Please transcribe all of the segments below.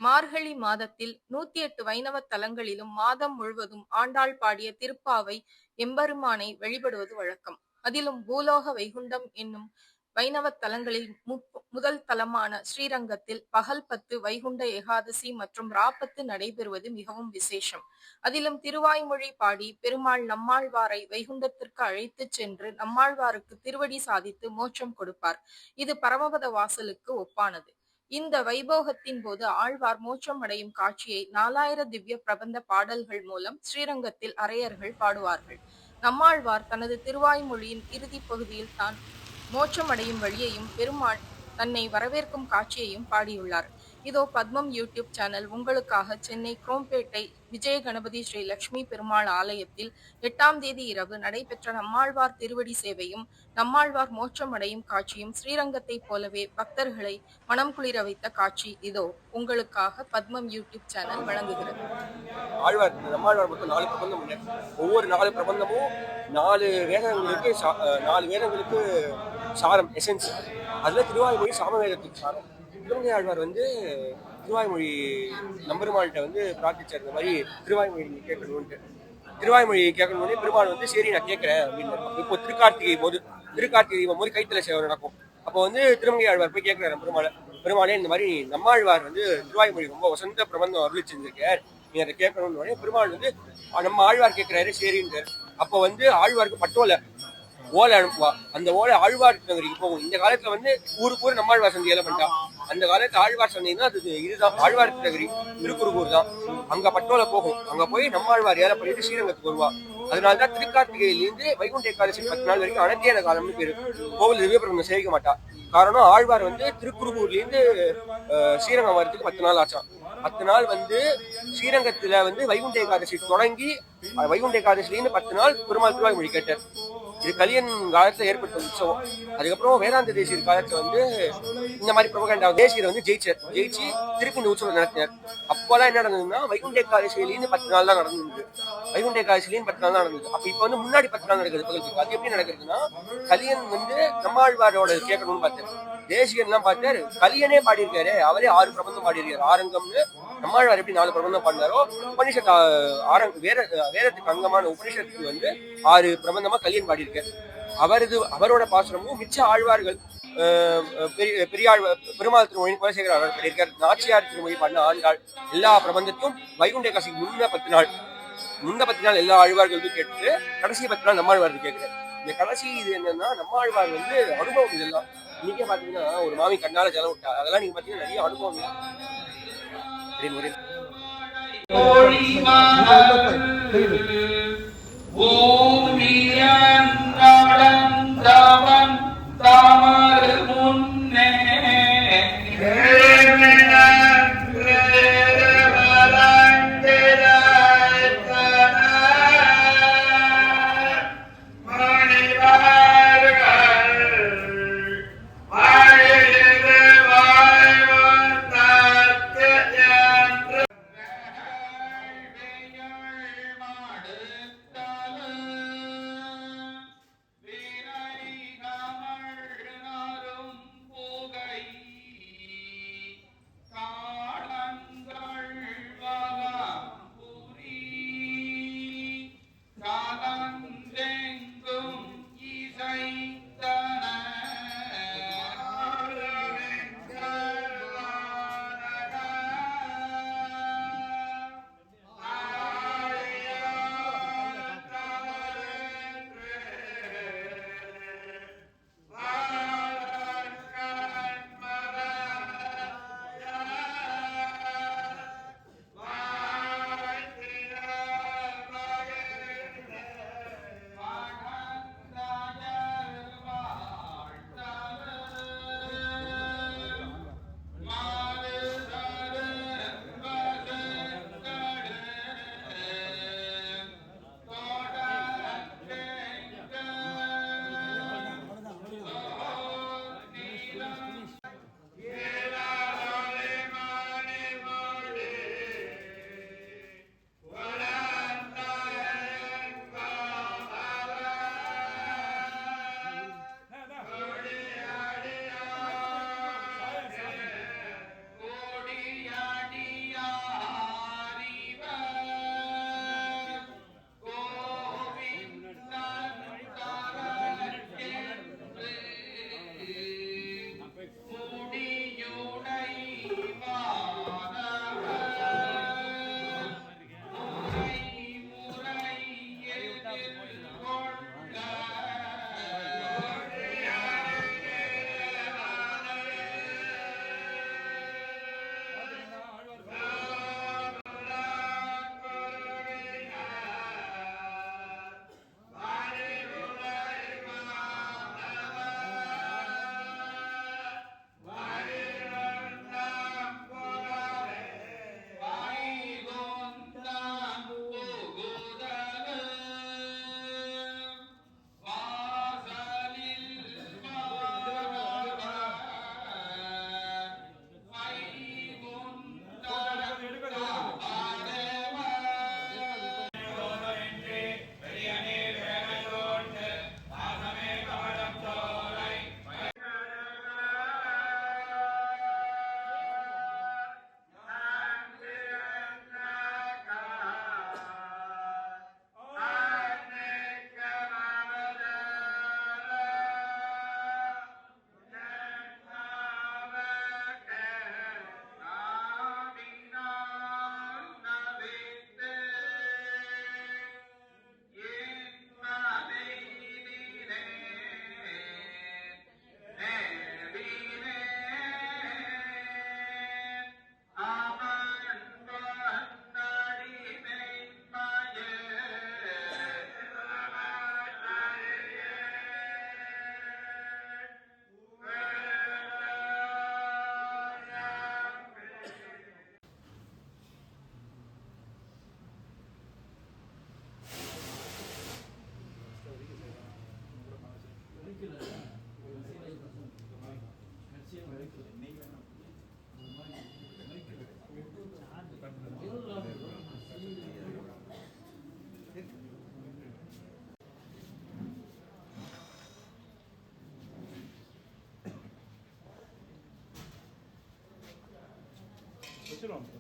மார்கழி மாதத்தில் 108 வைணவ தலங்களிலும் மாதம் முழுவதும் ஆண்டாள் பாடிய திருப்பாவை எம்பெருமானை வழிபடுவது வழக்கம். அதிலும் பூலோக வைகுண்டம் என்னும் வைணவ தலங்களில் முதல் தலமான ஸ்ரீரங்கத்தில் பகல் 10 வைகுண்ட ஏகாதசி மற்றும் ராப்பத்து நடைபெறுவது மிகவும் விசேஷம். அதிலும் திருவாய்மொழி பாடி பெருமாள் நம்மாழ்வாரை வைகுண்டத்திற்கு அழைத்துச் சென்று நம்மாழ்வாருக்கு திருவடி சாதித்து மோட்சம் கொடுப்பார். இது பரமபத வாசலுக்கு ஒப்பானது. இந்த வைபோகத்தின் போது ஆழ்வார் மோட்சம் அடையும் காட்சியை 4000 திவ்ய பிரபந்த பாடல்கள் மூலம் ஸ்ரீரங்கத்தில் அரையர்கள் பாடுவார்கள். நம்மாழ்வார் தனது திருவாய்மொழியின் இறுதி பகுதியில் தான் மோட்சம் அடையும் வழியையும் பெருமாள் தன்னை வரவேற்கும் காட்சியையும் பாடியுள்ளார். இதோ பத்மம் யூடியூப் சேனல் உங்களுக்காக சென்னை குரோம்பேட்டை விஜய கணபதி ஸ்ரீ லட்சுமி பெருமாள் ஆலயத்தில் 8ஆம் தேதி இரவு நடைபெற்ற நம்மாழ்வார் திருவடி சேவையும் நம்மாழ்வார் மோட்சம் அடையும் காட்சியும் ஸ்ரீரங்கத்தை போலவே பக்தர்களை மனம் குளிர வைத்த காட்சி இதோ உங்களுக்காக பத்மம் யூடியூப் சேனல் வழங்குகிறது. ஆழ்வார் நம்மாழ்வார் மொத்தம் 4 பிரபந்தம் உண்டு. ஒவ்வொரு 4 பிரபந்தமும் 4 வேதங்களுக்கு சாரம், எசன்ஸ். அதுல திருவாய்மொழி சாமவேதத்துக்கு சாரம். திருமங்கை ஆழ்வார் திருவாய்மொழி நம்பெருமாள்கிட்ட பிரார்த்திச்சார், இந்த மாதிரி திருவாய்மொழி கேட்கணும்ட்டு. திருவாய்மொழி கேட்கணும்னே பெருமாள் சரி நான் கேட்கறேன் அப்படின்னு. இப்போ திருக்கார்த்திகை போது கைத்தல சேவை நடக்கும். அப்போ திருமங்கை ஆழ்வார் போய் கேட்கிறாரு பெருமாளே இந்த மாதிரி நம்மாழ்வார் திருவாய்மொழி ரொம்ப வசந்த பிரபந்தம் அருளி செஞ்சிருக்கார், நீ அதை கேட்கணும்னு பெருமாள் நம்ம ஆழ்வார் கேட்கிறாரு சரின்னு. அப்போ ஆழ்வாருக்கு பட்டோலை ஓலை அனுப்புவா. அந்த ஓலை ஆழ்வார் நகரிக்கு போகும். இந்த காலத்துல ஊருக்கு நம்மாழ்வார் சந்தி ஏல பண்ணிட்டா. அந்த காலத்துல ஆழ்வார் சந்தைன்னா அது இதுதான், ஆழ்வார் நகரி திருக்குறுகூர் தான். அங்க பட்டோலை போகும். அங்க போய் நம்மாழ்வார் ஏல பண்ணிட்டு ஸ்ரீரங்கத்துக்கு வருவா. அதனாலதான் திருக்கார்த்திகையிலிருந்து வைகுண்ட ஏகாதசி 10 நாள் வரைக்கும் அனத்தியான காலம்னு பேரு. கோவில் திவ்யபிரபந்தம் சேவிக்க மாட்டா. காரணம் ஆழ்வார் திருக்குறுகூர்ல இருந்து ஸ்ரீரங்கம் வரதுக்கு 10 நாள் ஆச்சான். 10 நாள் ஸ்ரீரங்கத்துல வைகுண்ட ஏகாதசி தொடங்கி வைகுண்ட ஏகாதசிலேருந்து 10 நாள் பெருமாள் திருவாய்மொழி கேட்டார். இது கலியன் காலத்துல ஏற்பட்ட உற்சவம். அதுக்கப்புறம் வேதாந்த தேசியர் காலத்துல இந்த மாதிரி பிரபகண்டா தேசியர் ஜெயிச்சு திருப்பி இந்த உற்சவம் நடத்தினார். அப்போதான் என்ன நடந்ததுன்னா வைகுண்ட ஏகாதசியிலேருந்து 10 நாள் தான் நடந்தது. வைகுண்ட ஏகாதசிலேருந்து 10 நாள் தான் நடந்தது. அப்ப இப்ப முன்னாடி 10 நாள் நடக்குது பகலுக்கு. அது எப்படி நடக்குதுன்னா கலியன் நம்மாழ்வாரோட கேட்கணும்னு பார்த்தாரு. தேசியன்லாம் பார்த்தாரு, கலியனே பாடியிருக்காரு, அவரே 6 பிரபந்தம் பாடியிருக்காரு. ஆரங்கம்னு நம்மாழ்வார் எப்படி 4 பிரபந்தம் பாடினாரோ உபனிஷத் வேதத்துக்கு அங்கமான உபனிஷத்துக்கு 6 பிரபந்தமா கலியன் பாடியிருக்காரு. அவரோட பாசுரமும் மிச்ச ஆழ்வார்கள் பெருமாள் திருமொழி குலசேகர ஆழ்வார் பாடியிருக்கார். நாச்சியார் திருமொழி பாடின ஆண்டாள் எல்லா பிரபந்தத்தும் வைகுண்ட ஏகாதசிக்கு முன்ன 10 நாள் எல்லா ஆழ்வார்களுக்கும் கேட்டு கடைசி 10 நாள் நம்மாழ்வாருக்கு கேட்கிறார். இந்த கடைசி இது என்னன்னா நம்மாழ்வார் அனுபவம். இதெல்லாம் இன்னைக்கே பாத்தீங்கன்னா ஒரு மாமி கண்ணால ஜலம் விட்டா, அதெல்லாம் நீங்க பாத்தீங்கன்னா நிறைய அனுபவம். அப்படியே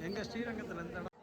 எங்க ஸ்ரீரங்கத்தில் இந்த இடம்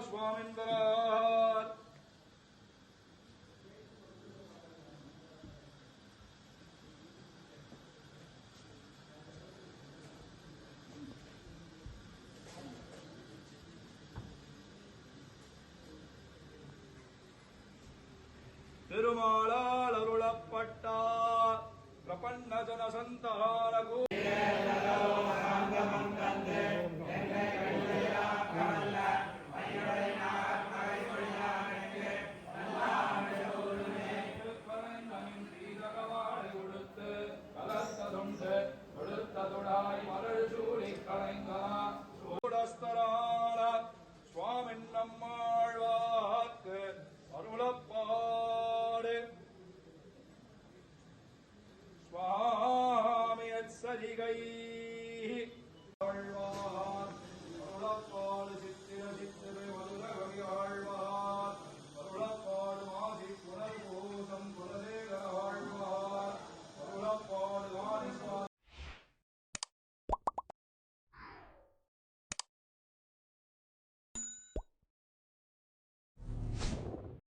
स्वामिन्वरात् திருமாலால் அருளப்பட்டார் பிரபன்ன ஜன சந்தான சுவாமின் நம்மாழ்வார்க்கு அருளப்பாடு சுவாமி சரிகை